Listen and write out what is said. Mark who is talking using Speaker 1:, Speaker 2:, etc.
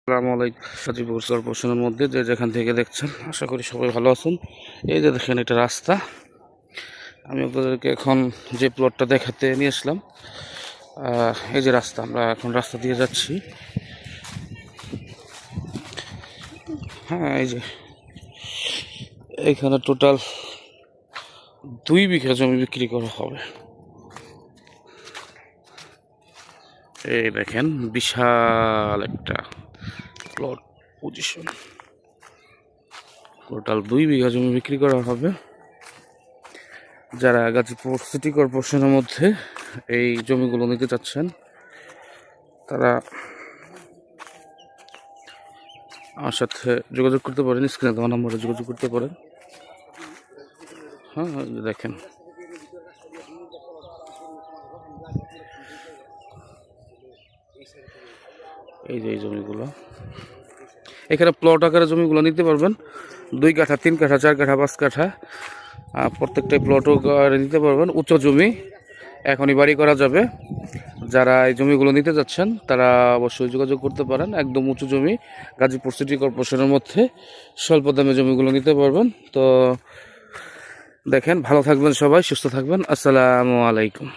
Speaker 1: আসসালামু আলাইকুম। গাজীপুর কর্পোরেশনের মধ্যে যে যেখান থেকে দেখছেন আশা করি সবাই ভালো আছেন। এই যে দেখেন এটা রাস্তা। আমি আপনাদেরকে এখন যে প্লটটা দেখাতে নিয়ে আসলাম, এই যে রাস্তা, আমরা এখন রাস্তা দিয়ে যাচ্ছি। হ্যাঁ, এই যে এখানে টোটাল 2 বিঘা জমি বিক্রি করা হবে। এই দেখেন বিশাল একটা প্লট পজিশন, টোটাল 2 বিঘা জমি বিক্রি করা হবে। যারা গাজীপুর সিটি কর্পোরেশনের মধ্যে এই জমিগুলো নিতে চাচ্ছেন তারা আমার সাথে যোগাযোগ করতে পারেন, স্ক্রিনে দেওয়া নম্বরে যোগাযোগ করতে পারেন। হ্যাঁ, দেখেন এই যে এই জমিগুলো, এখানে প্লট আকারে জমিগুলো নিতে পারবেন। 2 কাঠা, 3 কাঠা, 4 কাঠা, 5 কাঠা, প্রত্যেকটাই প্লটও নিতে পারবেন। উচ্চ জমি এখনই বাড়ি করা যাবে। যারা এই জমিগুলো নিতে যাচ্ছেন তারা অবশ্যই যোগাযোগ করতে পারেন। একদম উঁচু জমি, গাজীপুর সিটি কর্পোরেশনের মধ্যে স্বল্প দামে জমিগুলো নিতে পারবেন। তো দেখেন, ভালো থাকবেন সবাই, সুস্থ থাকবেন। আসসালামু আলাইকুম।